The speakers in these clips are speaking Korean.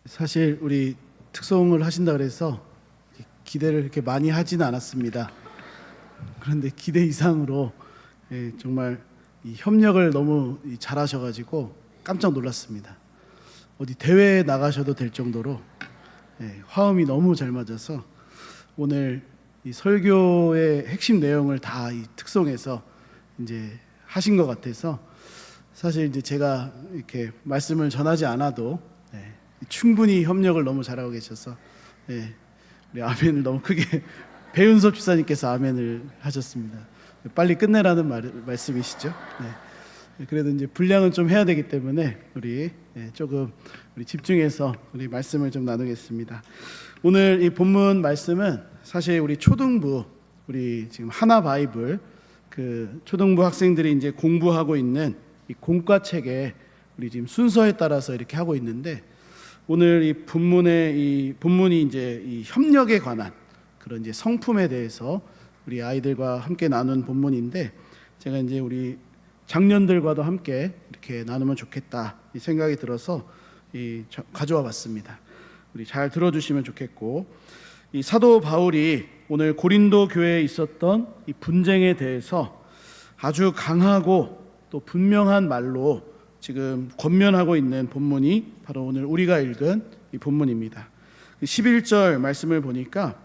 사실 우리 특송을 하신다 그래서 기대를 이렇게 많이 하지는 않았습니다. 그런데 기대 이상으로 정말 이 협력을 너무 잘하셔가지고 깜짝 놀랐습니다. 어디 대회에 나가셔도 될 정도로 화음이 너무 잘 맞아서 오늘 이 설교의 핵심 내용을 다 이 특송에서 이제 하신 것 같아서 사실 이제 제가 이렇게 말씀을 전하지 않아도 충분히 협력을 너무 잘하고 계셔서 우리 아멘을 너무 크게 배은섭 집사님께서 아멘을 하셨습니다. 빨리 끝내라는 말씀이시죠. 그래도 이제 분량은 좀 해야 되기 때문에 우리 조금 우리 집중해서 우리 말씀을 좀 나누겠습니다. 오늘 이 본문 말씀은 사실 우리 초등부 우리 지금 하나 바이블 그 초등부 학생들이 이제 공부하고 있는 이 공과책에 우리 지금 순서에 따라서 이렇게 하고 있는데 오늘 이 본문이 이제 이 협력에 관한 그런 이제 성품에 대해서 우리 아이들과 함께 나눈 본문인데 제가 이제 우리 장년들과도 함께 이렇게 나누면 좋겠다 이 생각이 들어서 가져와 봤습니다. 우리 잘 들어주시면 좋겠고 이 사도 바울이 오늘 고린도 교회에 있었던 이 분쟁에 대해서 아주 강하고 또 분명한 말로 지금 권면하고 있는 본문이 바로 오늘 우리가 읽은 이 본문입니다. 11절 말씀을 보니까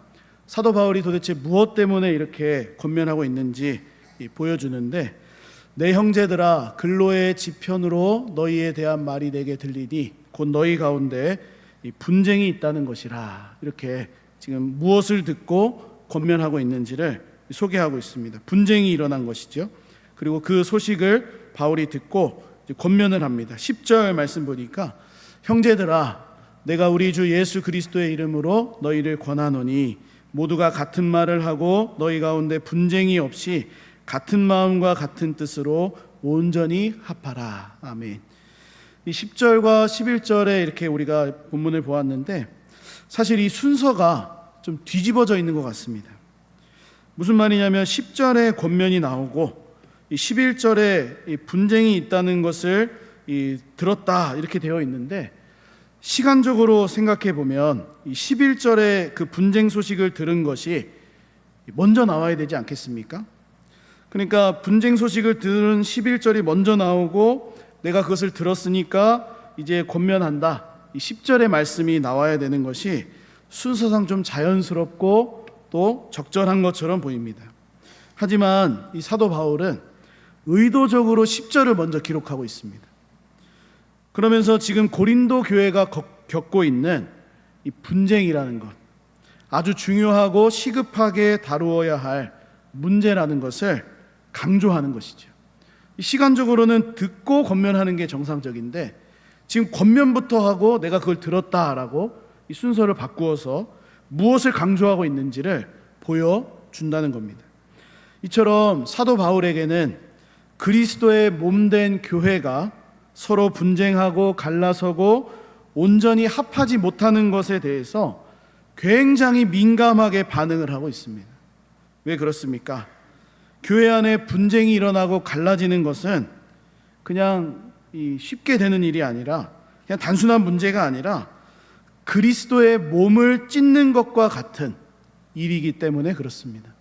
사도 바울이 도대체 무엇 때문에 이렇게 권면하고 있는지 보여주는데 내 형제들아 근로의 지편으로 너희에 대한 말이 내게 들리니 곧 너희 가운데 이 분쟁이 있다는 것이라 이렇게 지금 무엇을 듣고 권면하고 있는지를 소개하고 있습니다. 분쟁이 일어난 것이죠. 그리고 그 소식을 바울이 듣고 권면을 합니다. 10절 말씀 보니까 형제들아 내가 우리 주 예수 그리스도의 이름으로 너희를 권하노니 모두가 같은 말을 하고 너희 가운데 분쟁이 없이 같은 마음과 같은 뜻으로 온전히 합하라. 아멘. 이 10절과 11절에 이렇게 우리가 본문을 보았는데 사실 이 순서가 좀 뒤집어져 있는 것 같습니다. 무슨 말이냐면 10절에 권면이 나오고 이 11절에 이 분쟁이 있다는 것을 들었다 이렇게 되어 있는데 시간적으로 생각해 보면 이 11절에 그 분쟁 소식을 들은 것이 먼저 나와야 되지 않겠습니까? 그러니까 분쟁 소식을 들은 11절이 먼저 나오고 내가 그것을 들었으니까 이제 권면한다. 이 10절의 말씀이 나와야 되는 것이 순서상 좀 자연스럽고 또 적절한 것처럼 보입니다. 하지만 이 사도 바울은 의도적으로 10절을 먼저 기록하고 있습니다. 그러면서 지금 고린도 교회가 겪고 있는 이 분쟁이라는 것, 아주 중요하고 시급하게 다루어야 할 문제라는 것을 강조하는 것이죠. 시간적으로는 듣고 권면하는 게 정상적인데 지금 권면부터 하고 내가 그걸 들었다라고 이 순서를 바꾸어서 무엇을 강조하고 있는지를 보여준다는 겁니다. 이처럼 사도 바울에게는 그리스도의 몸된 교회가 서로 분쟁하고 갈라서고 온전히 합하지 못하는 것에 대해서 굉장히 민감하게 반응을 하고 있습니다. 왜 그렇습니까? 교회 안에 분쟁이 일어나고 갈라지는 것은 그냥 쉽게 되는 일이 아니라 그냥 단순한 문제가 아니라 그리스도의 몸을 찢는 것과 같은 일이기 때문에 그렇습니다.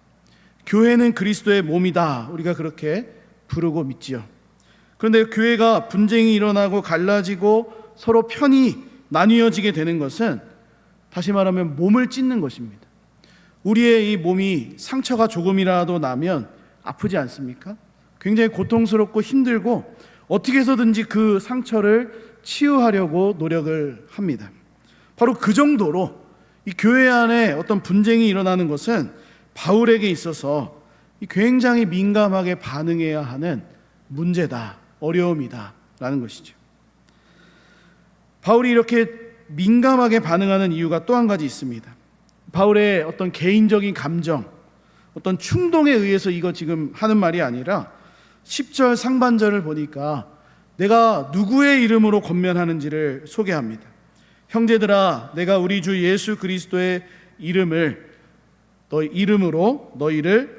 교회는 그리스도의 몸이다. 우리가 그렇게 부르고 믿지요. 그런데 교회가 분쟁이 일어나고 갈라지고 서로 편이 나뉘어지게 되는 것은 다시 말하면 몸을 찢는 것입니다. 우리의 이 몸이 상처가 조금이라도 나면 아프지 않습니까? 굉장히 고통스럽고 힘들고 어떻게 해서든지 그 상처를 치유하려고 노력을 합니다. 바로 그 정도로 이 교회 안에 어떤 분쟁이 일어나는 것은 바울에게 있어서 굉장히 민감하게 반응해야 하는 문제다, 어려움이다 라는 것이죠. 바울이 이렇게 민감하게 반응하는 이유가 또 한 가지 있습니다. 바울의 어떤 개인적인 감정, 어떤 충동에 의해서 이거 지금 하는 말이 아니라 10절 상반절을 보니까 내가 누구의 이름으로 권면하는지를 소개합니다. 형제들아 내가 우리 주 예수 그리스도의 이름으로 너희를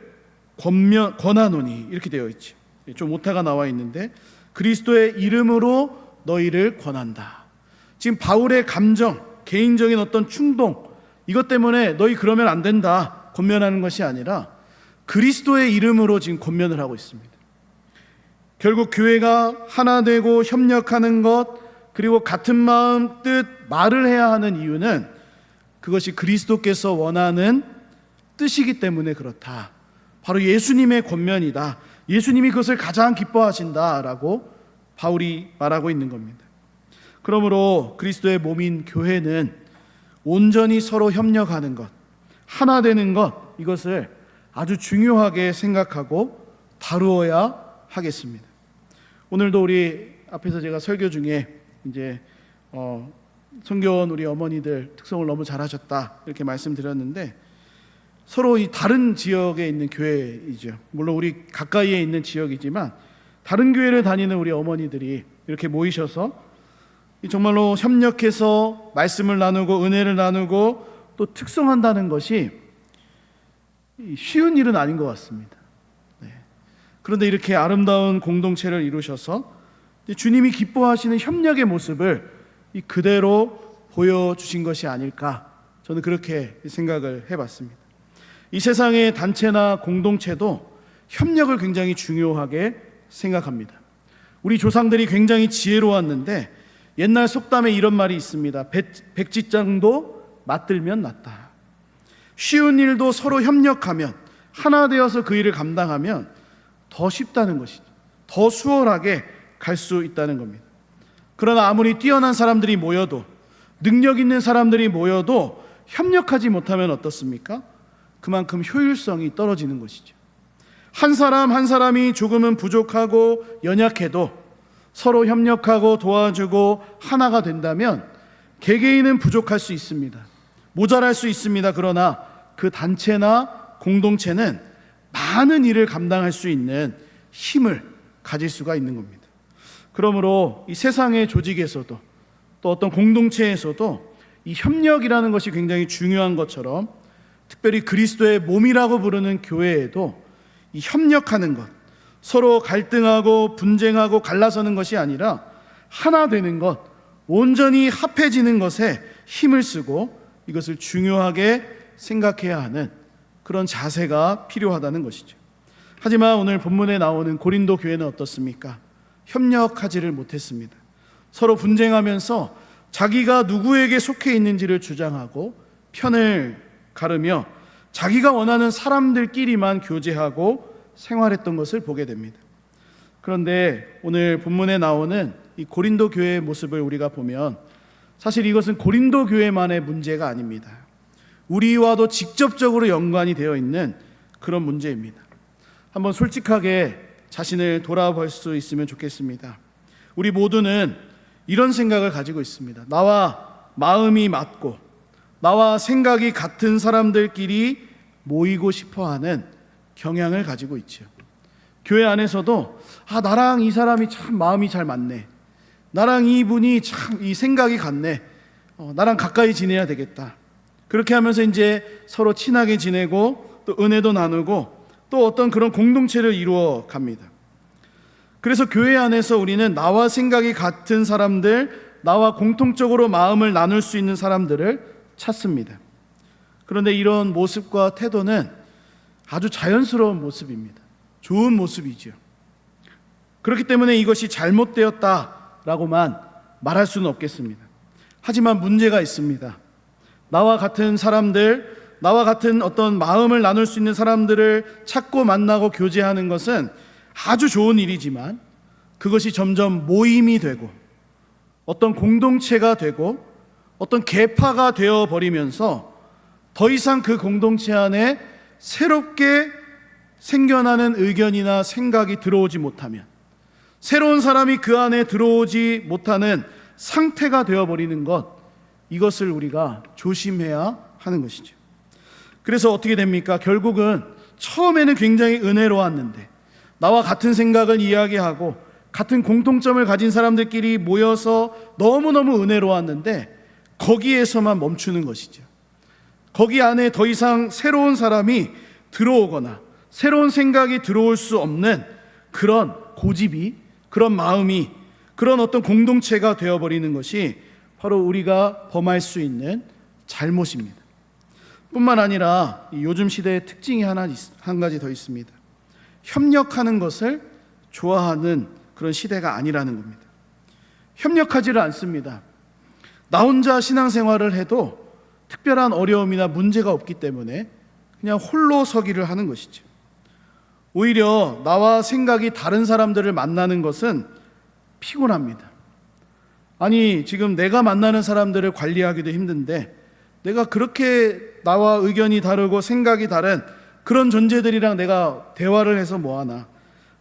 권하노니 이렇게 되어 있죠. 좀 오타가 나와 있는데 그리스도의 이름으로 너희를 권한다. 지금 바울의 감정, 개인적인 어떤 충동, 이것 때문에 너희 그러면 안 된다 권면하는 것이 아니라 그리스도의 이름으로 지금 권면을 하고 있습니다. 결국 교회가 하나 되고 협력하는 것, 그리고 같은 마음, 뜻, 말을 해야 하는 이유는 그것이 그리스도께서 원하는 뜻이기 때문에 그렇다. 바로 예수님의 권면이다. 예수님이 그것을 가장 기뻐하신다라고 바울이 말하고 있는 겁니다. 그러므로 그리스도의 몸인 교회는 온전히 서로 협력하는 것, 하나 되는 것, 이것을 아주 중요하게 생각하고 다루어야 하겠습니다. 오늘도 우리 앞에서 제가 설교 중에 이제 성교원 우리 어머니들 특성을 너무 잘하셨다 이렇게 말씀드렸는데, 서로 이 다른 지역에 있는 교회이죠. 물론 우리 가까이에 있는 지역이지만 다른 교회를 다니는 우리 어머니들이 이렇게 모이셔서 정말로 협력해서 말씀을 나누고 은혜를 나누고 또 특성한다는 것이 쉬운 일은 아닌 것 같습니다. 그런데 이렇게 아름다운 공동체를 이루셔서 주님이 기뻐하시는 협력의 모습을 그대로 보여주신 것이 아닐까, 저는 그렇게 생각을 해봤습니다. 이 세상의 단체나 공동체도 협력을 굉장히 중요하게 생각합니다. 우리 조상들이 굉장히 지혜로웠는데 옛날 속담에 이런 말이 있습니다. 백지장도 맞들면 낫다. 쉬운 일도 서로 협력하면, 하나 되어서 그 일을 감당하면 더 쉽다는 것이죠. 더 수월하게 갈 수 있다는 겁니다. 그러나 아무리 뛰어난 사람들이 모여도, 능력 있는 사람들이 모여도 협력하지 못하면 어떻습니까? 그만큼 효율성이 떨어지는 것이죠. 한 사람 한 사람이 조금은 부족하고 연약해도 서로 협력하고 도와주고 하나가 된다면 개개인은 부족할 수 있습니다. 모자랄 수 있습니다. 그러나 그 단체나 공동체는 많은 일을 감당할 수 있는 힘을 가질 수가 있는 겁니다. 그러므로 이 세상의 조직에서도 또 어떤 공동체에서도 이 협력이라는 것이 굉장히 중요한 것처럼, 특별히 그리스도의 몸이라고 부르는 교회에도 이 협력하는 것, 서로 갈등하고 분쟁하고 갈라서는 것이 아니라 하나 되는 것, 온전히 합해지는 것에 힘을 쓰고 이것을 중요하게 생각해야 하는 그런 자세가 필요하다는 것이죠. 하지만 오늘 본문에 나오는 고린도 교회는 어떻습니까? 협력하지를 못했습니다. 서로 분쟁하면서 자기가 누구에게 속해 있는지를 주장하고 편을 가르며 자기가 원하는 사람들끼리만 교제하고 생활했던 것을 보게 됩니다. 그런데 오늘 본문에 나오는 이 고린도 교회의 모습을 우리가 보면 사실 이것은 고린도 교회만의 문제가 아닙니다. 우리와도 직접적으로 연관이 되어 있는 그런 문제입니다. 한번 솔직하게 자신을 돌아볼 수 있으면 좋겠습니다. 우리 모두는 이런 생각을 가지고 있습니다. 나와 마음이 맞고 나와 생각이 같은 사람들끼리 모이고 싶어하는 경향을 가지고 있죠. 교회 안에서도 나랑 이 사람이 참 마음이 잘 맞네, 나랑 이분이 참 이 생각이 같네, 나랑 가까이 지내야 되겠다. 그렇게 하면서 이제 서로 친하게 지내고 또 은혜도 나누고 또 어떤 그런 공동체를 이루어 갑니다. 그래서 교회 안에서 우리는 나와 생각이 같은 사람들, 나와 공통적으로 마음을 나눌 수 있는 사람들을 찾습니다. 그런데 이런 모습과 태도는 아주 자연스러운 모습입니다. 좋은 모습이죠. 그렇기 때문에 이것이 잘못되었다라고만 말할 수는 없겠습니다. 하지만 문제가 있습니다. 나와 같은 사람들, 나와 같은 어떤 마음을 나눌 수 있는 사람들을 찾고 만나고 교제하는 것은 아주 좋은 일이지만 그것이 점점 모임이 되고 어떤 공동체가 되고 어떤 계파가 되어버리면서 더 이상 그 공동체 안에 새롭게 생겨나는 의견이나 생각이 들어오지 못하면, 새로운 사람이 그 안에 들어오지 못하는 상태가 되어버리는 것, 이것을 우리가 조심해야 하는 것이죠. 그래서 어떻게 됩니까? 결국은 처음에는 굉장히 은혜로웠는데 나와 같은 생각을 이야기하고 같은 공통점을 가진 사람들끼리 모여서 너무너무 은혜로웠는데 거기에서만 멈추는 것이죠. 거기 안에 더 이상 새로운 사람이 들어오거나 새로운 생각이 들어올 수 없는 그런 고집이, 그런 마음이, 그런 어떤 공동체가 되어버리는 것이 바로 우리가 범할 수 있는 잘못입니다. 뿐만 아니라 요즘 시대의 특징이 한 가지 더 있습니다. 협력하는 것을 좋아하는 그런 시대가 아니라는 겁니다. 협력하지를 않습니다. 나 혼자 신앙생활을 해도 특별한 어려움이나 문제가 없기 때문에 그냥 홀로 서기를 하는 것이죠. 오히려 나와 생각이 다른 사람들을 만나는 것은 피곤합니다. 아니, 지금 내가 만나는 사람들을 관리하기도 힘든데 내가 그렇게 나와 의견이 다르고 생각이 다른 그런 존재들이랑 내가 대화를 해서 뭐하나,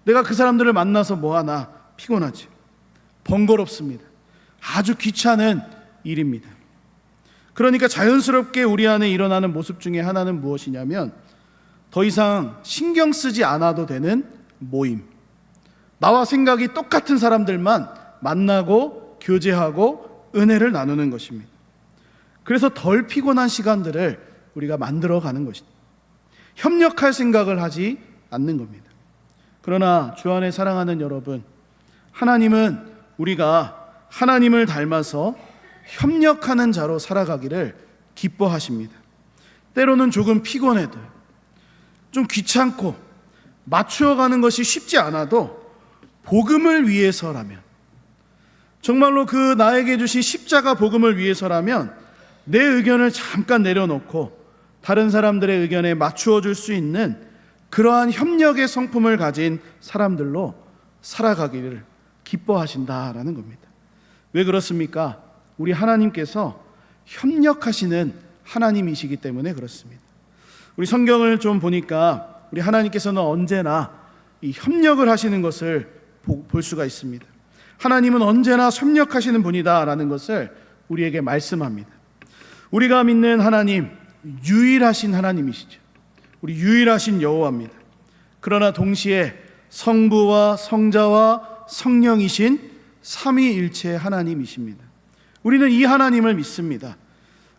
내가 그 사람들을 만나서 뭐하나, 피곤하지, 번거롭습니다. 아주 귀찮은 일입니다. 그러니까 자연스럽게 우리 안에 일어나는 모습 중에 하나는 무엇이냐면 더 이상 신경 쓰지 않아도 되는 모임, 나와 생각이 똑같은 사람들만 만나고 교제하고 은혜를 나누는 것입니다. 그래서 덜 피곤한 시간들을 우리가 만들어 가는 것입니다. 협력할 생각을 하지 않는 겁니다. 그러나 주 안에 사랑하는 여러분, 하나님은 우리가 하나님을 닮아서 협력하는 자로 살아가기를 기뻐하십니다. 때로는 조금 피곤해도, 좀 귀찮고 맞추어가는 것이 쉽지 않아도 복음을 위해서라면, 정말로 그 나에게 주신 십자가 복음을 위해서라면 내 의견을 잠깐 내려놓고 다른 사람들의 의견에 맞추어 줄 수 있는 그러한 협력의 성품을 가진 사람들로 살아가기를 기뻐하신다라는 겁니다. 왜 그렇습니까? 우리 하나님께서 협력하시는 하나님이시기 때문에 그렇습니다. 우리 성경을 좀 보니까 우리 하나님께서는 언제나 이 협력을 하시는 것을 볼 수가 있습니다. 하나님은 언제나 협력하시는 분이다라는 것을 우리에게 말씀합니다. 우리가 믿는 하나님, 유일하신 하나님이시죠. 우리 유일하신 여호와입니다. 그러나 동시에 성부와 성자와 성령이신 삼위일체 하나님이십니다. 우리는 이 하나님을 믿습니다.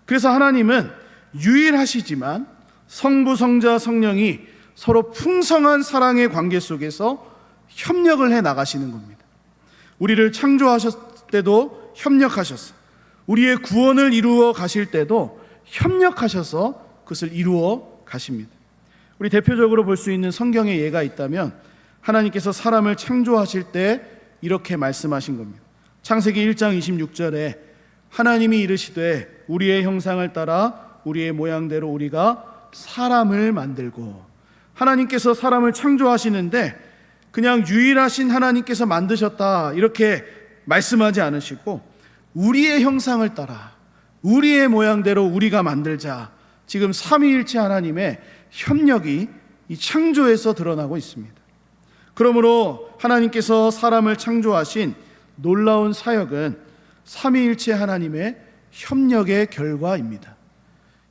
그래서 하나님은 유일하시지만 성부, 성자, 성령이 서로 풍성한 사랑의 관계 속에서 협력을 해 나가시는 겁니다. 우리를 창조하셨을 때도 협력하셨어. 우리의 구원을 이루어 가실 때도 협력하셔서 그것을 이루어 가십니다. 우리 대표적으로 볼 수 있는 성경의 예가 있다면 하나님께서 사람을 창조하실 때 이렇게 말씀하신 겁니다. 창세기 1장 26절에 하나님이 이르시되 우리의 형상을 따라 우리의 모양대로 우리가 사람을 만들고, 하나님께서 사람을 창조하시는데 그냥 유일하신 하나님께서 만드셨다 이렇게 말씀하지 않으시고 우리의 형상을 따라 우리의 모양대로 우리가 만들자, 지금 삼위일체 하나님의 협력이 이 창조에서 드러나고 있습니다. 그러므로 하나님께서 사람을 창조하신 놀라운 사역은 삼위일체 하나님의 협력의 결과입니다.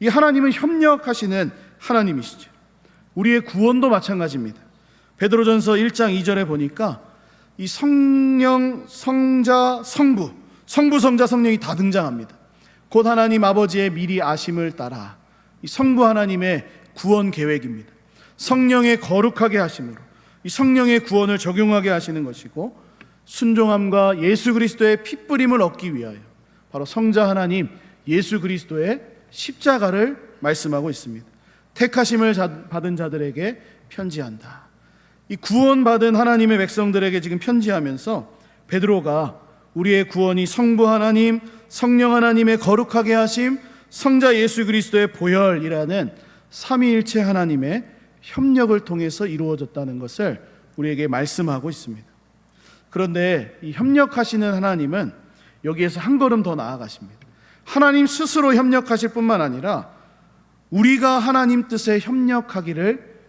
이 하나님은 협력하시는 하나님이시죠. 우리의 구원도 마찬가지입니다. 베드로전서 1장 2절에 보니까 이 성령, 성자, 성부, 성자, 성령이 다 등장합니다. 곧 하나님 아버지의 미리 아심을 따라 이 성부 하나님의 구원 계획입니다. 성령의 거룩하게 하심으로 이 성령의 구원을 적용하게 하시는 것이고, 순종함과 예수 그리스도의 핏부림을 얻기 위하여 바로 성자 하나님 예수 그리스도의 십자가를 말씀하고 있습니다. 택하심을 받은 자들에게 편지한다. 이 구원받은 하나님의 백성들에게 지금 편지하면서 베드로가 우리의 구원이 성부 하나님, 성령 하나님의 거룩하게 하심, 성자 예수 그리스도의 보혈이라는 삼위일체 하나님의 협력을 통해서 이루어졌다는 것을 우리에게 말씀하고 있습니다. 그런데 이 협력하시는 하나님은 여기에서 한 걸음 더 나아가십니다. 하나님 스스로 협력하실 뿐만 아니라 우리가 하나님 뜻에 협력하기를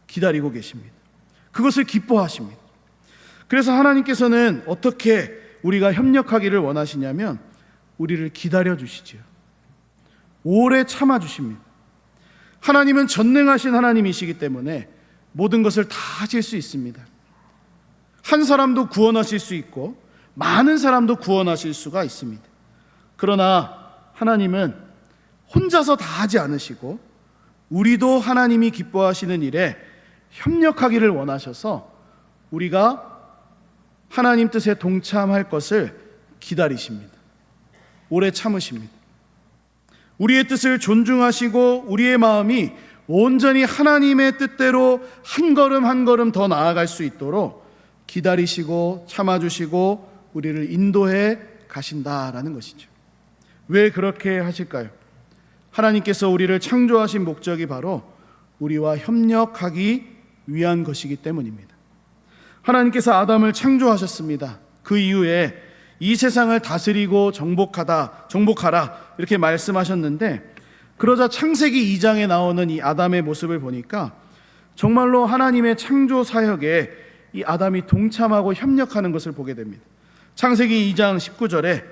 기다리고 계십니다. 그것을 기뻐하십니다. 그래서 하나님께서는 어떻게 우리가 협력하기를 원하시냐면 우리를 기다려 주시지요. 오래 참아 주십니다. 하나님은 전능하신 하나님이시기 때문에 모든 것을 다 하실 수 있습니다. 한 사람도 구원하실 수 있고 많은 사람도 구원하실 수가 있습니다. 그러나 하나님은 혼자서 다 하지 않으시고 우리도 하나님이 기뻐하시는 일에 협력하기를 원하셔서 우리가 하나님 뜻에 동참할 것을 기다리십니다. 오래 참으십니다. 우리의 뜻을 존중하시고 우리의 마음이 온전히 하나님의 뜻대로 한 걸음 한 걸음 더 나아갈 수 있도록 기다리시고 참아주시고 우리를 인도해 가신다라는 것이죠. 왜 그렇게 하실까요? 하나님께서 우리를 창조하신 목적이 바로 우리와 협력하기 위한 것이기 때문입니다. 하나님께서 아담을 창조하셨습니다. 그 이후에 이 세상을 다스리고 정복하라 이렇게 말씀하셨는데, 그러자 창세기 2장에 나오는 이 아담의 모습을 보니까 정말로 하나님의 창조 사역에 이 아담이 동참하고 협력하는 것을 보게 됩니다. 창세기 2장 19절에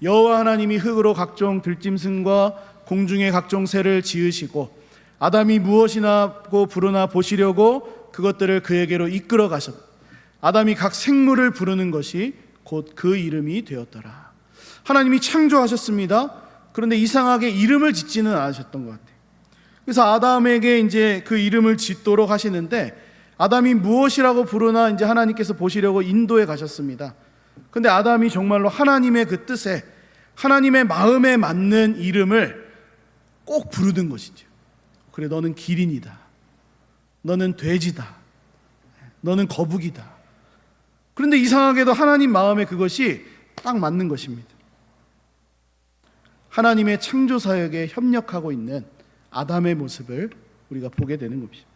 여호와 하나님이 흙으로 각종 들짐승과 공중의 각종 새를 지으시고 아담이 무엇이나 부르나 보시려고 그것들을 그에게로 이끌어 가셨다. 아담이 각 생물을 부르는 것이 곧 그 이름이 되었더라. 하나님이 창조하셨습니다. 그런데 이상하게 이름을 짓지는 않으셨던 것 같아요. 그래서 아담에게 이제 그 이름을 짓도록 하시는데, 아담이 무엇이라고 부르나 이제 하나님께서 보시려고 인도해 가셨습니다. 그런데 아담이 정말로 하나님의 그 뜻에, 하나님의 마음에 맞는 이름을 꼭 부르는 것이죠. 그래, 너는 기린이다. 너는 돼지다. 너는 거북이다. 그런데 이상하게도 하나님 마음에 그것이 딱 맞는 것입니다. 하나님의 창조 사역에 협력하고 있는 아담의 모습을 우리가 보게 되는 것입니다.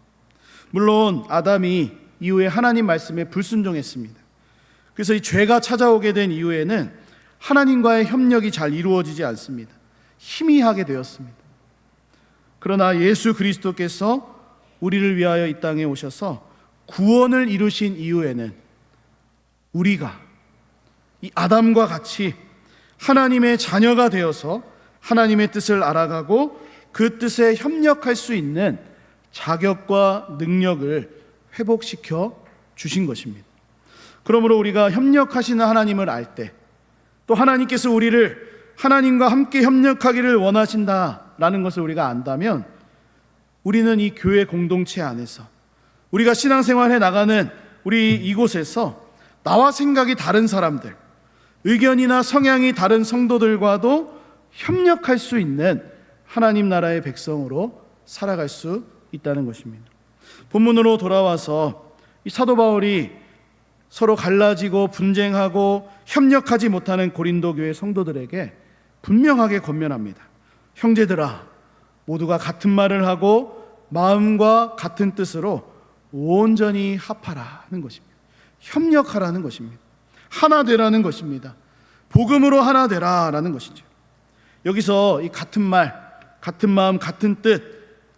물론 아담이 이후에 하나님 말씀에 불순종했습니다. 그래서 이 죄가 찾아오게 된 이후에는 하나님과의 협력이 잘 이루어지지 않습니다. 희미하게 되었습니다. 그러나 예수 그리스도께서 우리를 위하여 이 땅에 오셔서 구원을 이루신 이후에는 우리가 이 아담과 같이 하나님의 자녀가 되어서 하나님의 뜻을 알아가고 그 뜻에 협력할 수 있는 자격과 능력을 회복시켜 주신 것입니다. 그러므로 우리가 협력하시는 하나님을 알 때, 또 하나님께서 우리를 하나님과 함께 협력하기를 원하신다라는 것을 우리가 안다면, 우리는 이 교회 공동체 안에서, 우리가 신앙생활해 나가는 우리 이곳에서 나와 생각이 다른 사람들, 의견이나 성향이 다른 성도들과도 협력할 수 있는 하나님 나라의 백성으로 살아갈 수 있다는 것입니다. 본문으로 돌아와서 이 사도 바울이 서로 갈라지고 분쟁하고 협력하지 못하는 고린도 교회 성도들에게 분명하게 권면합니다. 형제들아, 모두가 같은 말을 하고 마음과 같은 뜻으로 온전히 합하라는 것입니다. 협력하라는 것입니다. 하나 되라는 것입니다. 복음으로 하나 되라라는 것이죠. 여기서 이 같은 말, 같은 마음, 같은 뜻,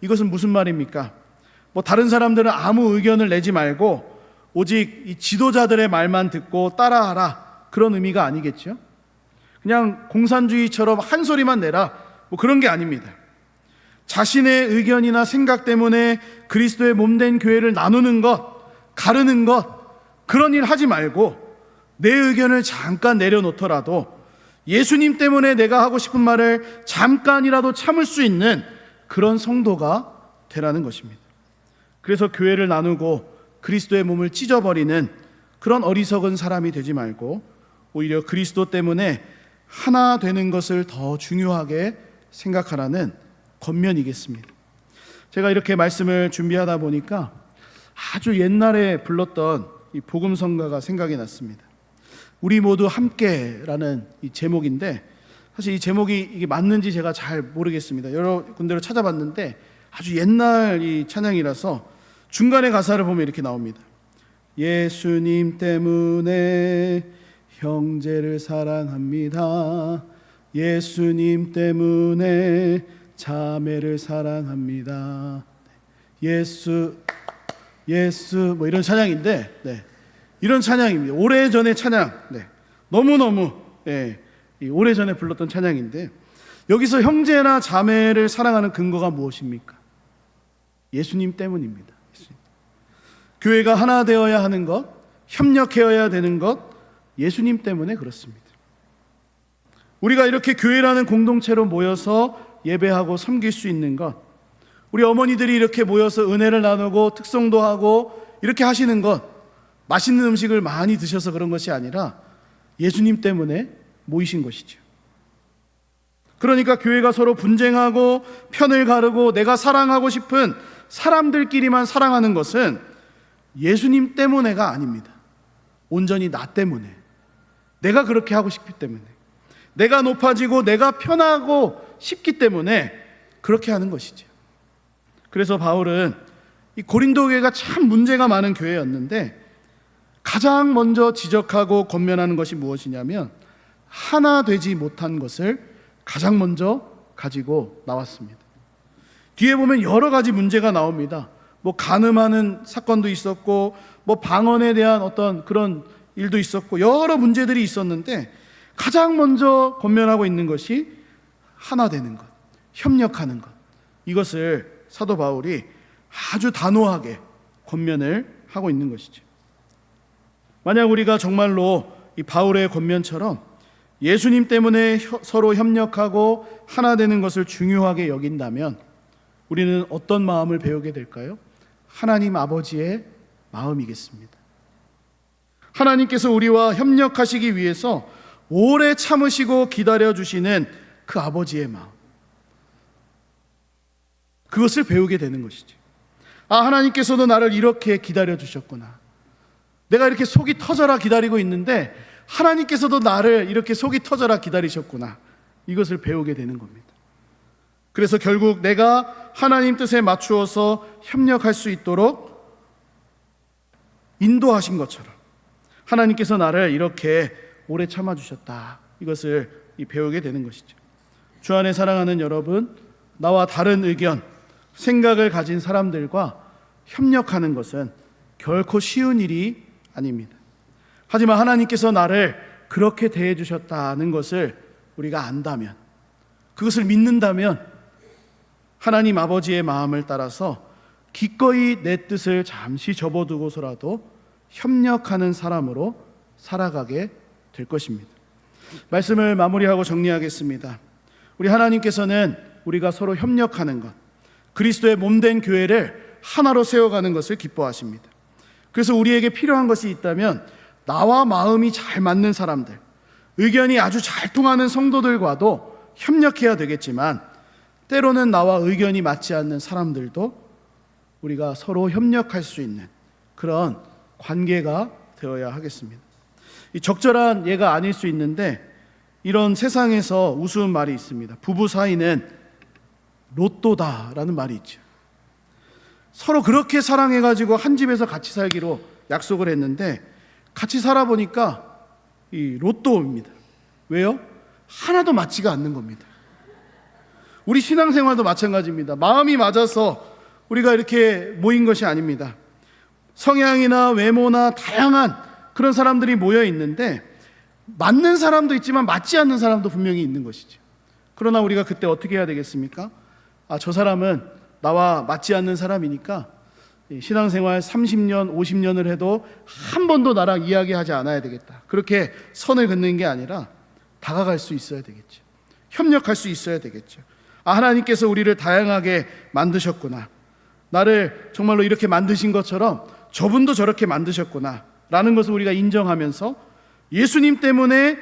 이것은 무슨 말입니까? 다른 사람들은 아무 의견을 내지 말고 오직 이 지도자들의 말만 듣고 따라하라, 그런 의미가 아니겠죠. 그냥 공산주의처럼 한 소리만 내라, 그런 게 아닙니다. 자신의 의견이나 생각 때문에 그리스도의 몸된 교회를 나누는 것, 가르는 것, 그런 일 하지 말고 내 의견을 잠깐 내려놓더라도 예수님 때문에 내가 하고 싶은 말을 잠깐이라도 참을 수 있는 그런 성도가 되라는 것입니다. 그래서 교회를 나누고 그리스도의 몸을 찢어버리는 그런 어리석은 사람이 되지 말고 오히려 그리스도 때문에 하나 되는 것을 더 중요하게 생각하라는 권면이겠습니다. 제가 이렇게 말씀을 준비하다 보니까 아주 옛날에 불렀던 이 복음성가가 생각이 났습니다. 우리 모두 함께라는 이 제목인데, 사실 이 제목이 이게 맞는지 제가 잘 모르겠습니다. 여러 군데로 찾아봤는데 아주 옛날 이 찬양이라서 중간에 가사를 보면 이렇게 나옵니다. 예수님 때문에 형제를 사랑합니다. 예수님 때문에 자매를 사랑합니다. 예수 이런 찬양인데, 이런 찬양입니다. 오래전의 찬양, 너무너무 오래전에 불렀던 찬양인데, 여기서 형제나 자매를 사랑하는 근거가 무엇입니까? 예수님 때문입니다. 교회가 하나 되어야 하는 것, 협력해야 되는 것, 예수님 때문에 그렇습니다. 우리가 이렇게 교회라는 공동체로 모여서 예배하고 섬길 수 있는 것, 우리 어머니들이 이렇게 모여서 은혜를 나누고 특송도 하고 이렇게 하시는 것, 맛있는 음식을 많이 드셔서 그런 것이 아니라 예수님 때문에 모이신 것이죠. 그러니까 교회가 서로 분쟁하고 편을 가르고 내가 사랑하고 싶은 사람들끼리만 사랑하는 것은 예수님 때문에가 아닙니다. 온전히 나 때문에, 내가 그렇게 하고 싶기 때문에, 내가 높아지고 내가 편하고 싶기 때문에 그렇게 하는 것이죠. 그래서 바울은 이 고린도 교회가 참 문제가 많은 교회였는데 가장 먼저 지적하고 권면하는 것이 무엇이냐면 하나 되지 못한 것을 가장 먼저 가지고 나왔습니다. 뒤에 보면 여러 가지 문제가 나옵니다. 뭐 간음하는 사건도 있었고, 뭐 방언에 대한 어떤 그런 일도 있었고, 여러 문제들이 있었는데 가장 먼저 권면하고 있는 것이 하나 되는 것, 협력하는 것. 이것을 사도 바울이 아주 단호하게 권면을 하고 있는 것이죠. 만약 우리가 정말로 이 바울의 권면처럼 예수님 때문에 서로 협력하고 하나 되는 것을 중요하게 여긴다면 우리는 어떤 마음을 배우게 될까요? 하나님 아버지의 마음이겠습니다. 하나님께서 우리와 협력하시기 위해서 오래 참으시고 기다려주시는 그 아버지의 마음, 그것을 배우게 되는 것이죠. 하나님께서도 나를 이렇게 기다려주셨구나. 내가 이렇게 속이 터져라 기다리고 있는데 하나님께서도 나를 이렇게 속이 터져라 기다리셨구나. 이것을 배우게 되는 겁니다. 그래서 결국 내가 하나님 뜻에 맞추어서 협력할 수 있도록 인도하신 것처럼 하나님께서 나를 이렇게 오래 참아주셨다. 이것을 배우게 되는 것이죠. 주 안에 사랑하는 여러분, 나와 다른 의견, 생각을 가진 사람들과 협력하는 것은 결코 쉬운 일이 아닙니다. 하지만 하나님께서 나를 그렇게 대해 주셨다는 것을 우리가 안다면, 그것을 믿는다면 하나님 아버지의 마음을 따라서 기꺼이 내 뜻을 잠시 접어두고서라도 협력하는 사람으로 살아가게 될 것입니다. 말씀을 마무리하고 정리하겠습니다. 우리 하나님께서는 우리가 서로 협력하는 것, 그리스도의 몸된 교회를 하나로 세워가는 것을 기뻐하십니다. 그래서 우리에게 필요한 것이 있다면 나와 마음이 잘 맞는 사람들, 의견이 아주 잘 통하는 성도들과도 협력해야 되겠지만 때로는 나와 의견이 맞지 않는 사람들도 우리가 서로 협력할 수 있는 그런 관계가 되어야 하겠습니다. 이 적절한 예가 아닐 수 있는데 이런 세상에서 우스운 말이 있습니다. 부부 사이는 로또다라는 말이 있죠. 서로 그렇게 사랑해가지고 한 집에서 같이 살기로 약속을 했는데 같이 살아보니까 이 로또입니다. 왜요? 하나도 맞지가 않는 겁니다. 우리 신앙생활도 마찬가지입니다. 마음이 맞아서 우리가 이렇게 모인 것이 아닙니다. 성향이나 외모나 다양한 그런 사람들이 모여 있는데 맞는 사람도 있지만 맞지 않는 사람도 분명히 있는 것이죠. 그러나 우리가 그때 어떻게 해야 되겠습니까? 저 사람은 나와 맞지 않는 사람이니까 신앙생활 30년, 50년을 해도 한 번도 나랑 이야기하지 않아야 되겠다. 그렇게 선을 긋는 게 아니라 다가갈 수 있어야 되겠죠. 협력할 수 있어야 되겠죠. 하나님께서 우리를 다양하게 만드셨구나. 나를 정말로 이렇게 만드신 것처럼 저분도 저렇게 만드셨구나 라는 것을 우리가 인정하면서 예수님 때문에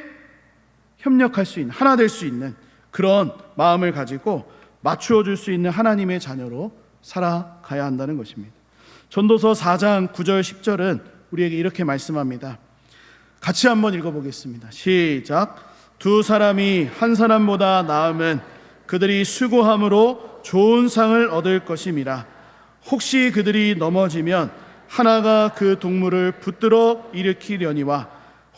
협력할 수 있는, 하나 될 수 있는 그런 마음을 가지고 맞추어 줄 수 있는 하나님의 자녀로 살아가야 한다는 것입니다. 전도서 4장 9절 10절은 우리에게 이렇게 말씀합니다. 같이 한번 읽어보겠습니다. 시작. 두 사람이 한 사람보다 나음은 그들이 수고함으로 좋은 상을 얻을 것임이라. 혹시 그들이 넘어지면 하나가 그 동물을 붙들어 일으키려니와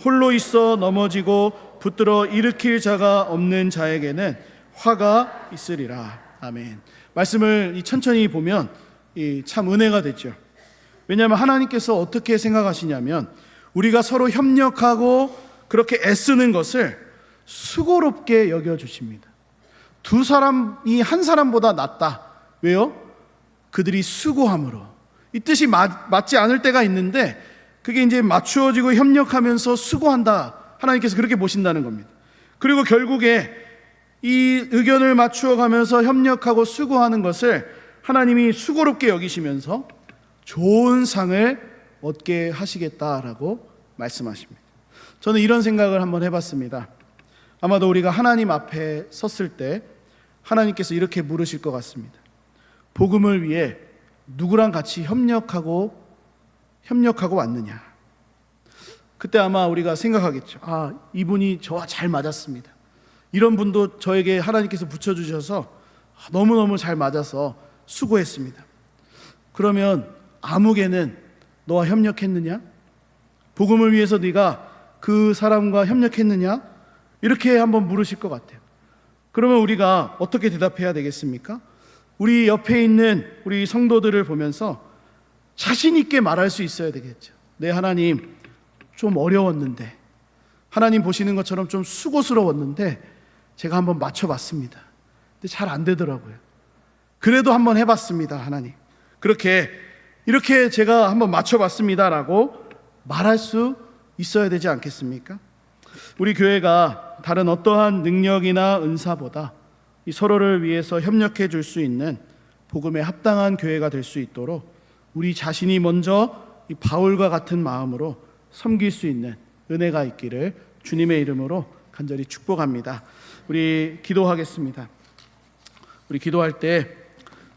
홀로 있어 넘어지고 붙들어 일으킬 자가 없는 자에게는 화가 있으리라. 아멘. 말씀을 천천히 보면 참 은혜가 되죠. 왜냐하면 하나님께서 어떻게 생각하시냐면 우리가 서로 협력하고 그렇게 애쓰는 것을 수고롭게 여겨주십니다. 두 사람이 한 사람보다 낫다. 왜요? 그들이 수고함으로. 이 뜻이 맞지 않을 때가 있는데 그게 이제 맞추어지고 협력하면서 수고한다. 하나님께서 그렇게 보신다는 겁니다. 그리고 결국에 이 의견을 맞추어 가면서 협력하고 수고하는 것을 하나님이 수고롭게 여기시면서 좋은 상을 얻게 하시겠다라고 말씀하십니다. 저는 이런 생각을 한번 해봤습니다. 아마도 우리가 하나님 앞에 섰을 때 하나님께서 이렇게 물으실 것 같습니다. 복음을 위해 누구랑 같이 협력하고 왔느냐? 그때 아마 우리가 생각하겠죠. 이분이 저와 잘 맞았습니다. 이런 분도 저에게 하나님께서 붙여주셔서 너무너무 잘 맞아서 수고했습니다. 그러면 아무개는 너와 협력했느냐? 복음을 위해서 네가 그 사람과 협력했느냐? 이렇게 한번 물으실 것 같아요. 그러면 우리가 어떻게 대답해야 되겠습니까? 우리 옆에 있는 우리 성도들을 보면서 자신 있게 말할 수 있어야 되겠죠. 네, 하나님 좀 어려웠는데, 하나님 보시는 것처럼 좀 수고스러웠는데 제가 한번 맞춰봤습니다. 근데 잘 안 되더라고요. 그래도 한번 해봤습니다, 하나님. 이렇게 제가 한번 맞춰봤습니다라고 말할 수 있어야 되지 않겠습니까? 우리 교회가 다른 어떠한 능력이나 은사보다 이 서로를 위해서 협력해 줄 수 있는 복음에 합당한 교회가 될 수 있도록 우리 자신이 먼저 이 바울과 같은 마음으로 섬길 수 있는 은혜가 있기를 주님의 이름으로 간절히 축복합니다. 우리 기도하겠습니다. 우리 기도할 때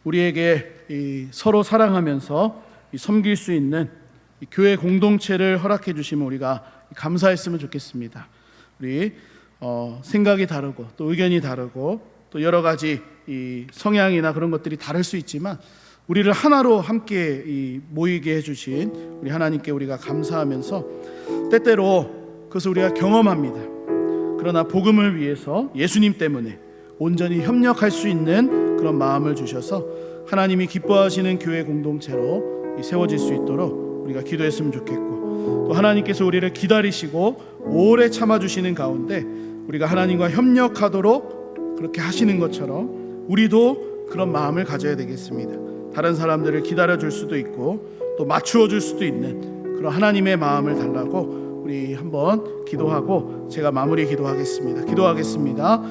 우리에게 이 서로 사랑하면서 이 섬길 수 있는 이 교회 공동체를 허락해 주시면 우리가 감사했으면 좋겠습니다. 우리 생각이 다르고 또 의견이 다르고 또 여러 가지 이 성향이나 그런 것들이 다를 수 있지만 우리를 하나로 함께 모이게 해주신 우리 하나님께 우리가 감사하면서 때때로 그것을 우리가 경험합니다. 그러나 복음을 위해서 예수님 때문에 온전히 협력할 수 있는 그런 마음을 주셔서 하나님이 기뻐하시는 교회 공동체로 세워질 수 있도록 우리가 기도했으면 좋겠고, 또 하나님께서 우리를 기다리시고 오래 참아주시는 가운데 우리가 하나님과 협력하도록 그렇게 하시는 것처럼 우리도 그런 마음을 가져야 되겠습니다. 다른 사람들을 기다려줄 수도 있고 또 맞추어 줄 수도 있는 그런 하나님의 마음을 달라고 우리 한번 기도하고 제가 마무리 기도하겠습니다.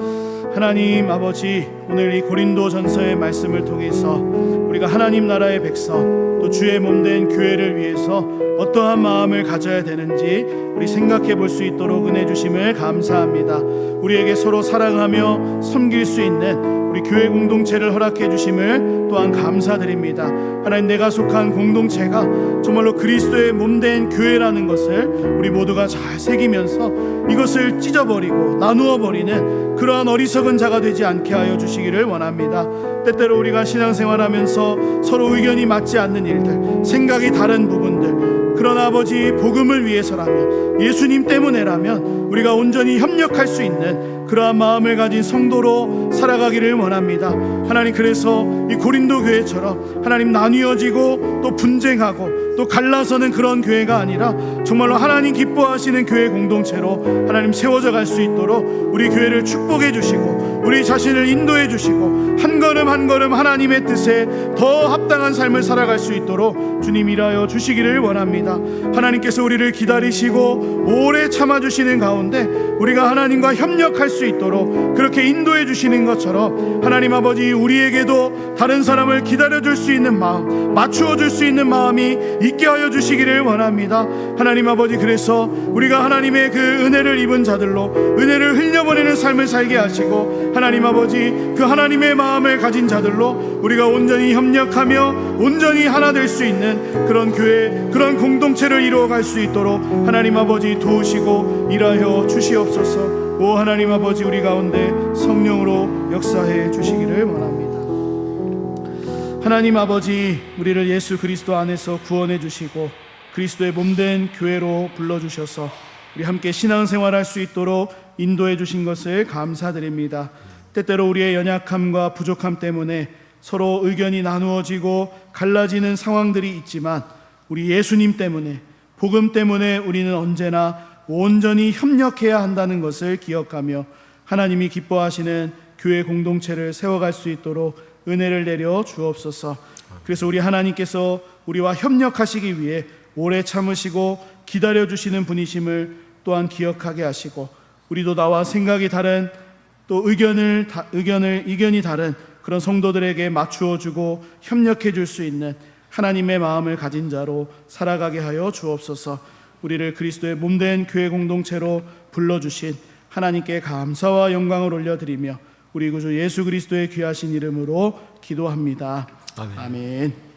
하나님 아버지, 오늘 이 고린도전서의 말씀을 통해서 우리가 하나님 나라의 백성 또 주의 몸된 교회를 위해서 어떠한 마음을 가져야 되는지 우리 생각해 볼 수 있도록 은혜 주심을 감사합니다. 우리에게 서로 사랑하며 섬길 수 있는 우리 교회 공동체를 허락해 주심을 또한 감사드립니다. 하나님, 내가 속한 공동체가 정말로 그리스도의 몸된 교회라는 것을 우리 모두가 잘 새기면서 이것을 찢어버리고 나누어 버리는 그러한 어리석은 자가 되지 않게 하여 주시기를 원합니다. 때때로 우리가 신앙생활하면서 서로 의견이 맞지 않는 일들, 생각이 다른 부분들, 그러나 아버지 복음을 위해서라면, 예수님 때문에라면 우리가 온전히 협력할 수 있는 그러한 마음을 가진 성도로 살아가기를 원합니다. 하나님, 그래서 이 고린도 교회처럼 하나님 나뉘어지고 또 분쟁하고 또 갈라서는 그런 교회가 아니라 정말로 하나님 기뻐하시는 교회 공동체로 하나님 세워져 갈 수 있도록 우리 교회를 축복해 주시고 우리 자신을 인도해 주시고 한 걸음 한 걸음 하나님의 뜻에 더 합당한 삶을 살아갈 수 있도록 주님 일하여 주시기를 원합니다. 하나님께서 우리를 기다리시고 오래 참아주시는 가운데 우리가 하나님과 협력할 수 있도록 그렇게 인도해 주시는 것처럼 하나님 아버지, 우리에게도 다른 사람을 기다려줄 수 있는 마음, 맞추어 줄 수 있는 마음이 있게 하여 주시기를 원합니다. 하나님 아버지, 그래서 우리가 하나님의 그 은혜를 입은 자들로 은혜를 흘려보내는 삶을 살게 하시고 하나님 아버지, 그 하나님의 마음을 가진 자들로 우리가 온전히 협력하며 온전히 하나 될 수 있는 그런 교회, 그런 공동체를 이루어갈 수 있도록 하나님 아버지 도우시고 일하여 주시옵소서. 오 하나님 아버지, 우리 가운데 성령으로 역사해 주시기를 원합니다. 하나님 아버지, 우리를 예수 그리스도 안에서 구원해 주시고 그리스도의 몸된 교회로 불러주셔서 우리 함께 신앙생활할 수 있도록 인도해 주신 것을 감사드립니다. 때때로 우리의 연약함과 부족함 때문에 서로 의견이 나누어지고 갈라지는 상황들이 있지만 우리 예수님 때문에, 복음 때문에 우리는 언제나 온전히 협력해야 한다는 것을 기억하며 하나님이 기뻐하시는 교회 공동체를 세워갈 수 있도록 은혜를 내려 주옵소서. 그래서 우리 하나님께서 우리와 협력하시기 위해 오래 참으시고 기다려주시는 분이심을 또한 기억하게 하시고, 우리도 나와 생각이 다른 또 의견이 다른 그런 성도들에게 맞추어 주고 협력해 줄 수 있는 하나님의 마음을 가진 자로 살아가게 하여 주옵소서. 우리를 그리스도의 몸된 교회 공동체로 불러주신 하나님께 감사와 영광을 올려드리며 우리 구주 예수 그리스도의 귀하신 이름으로 기도합니다. 아멘. 아멘.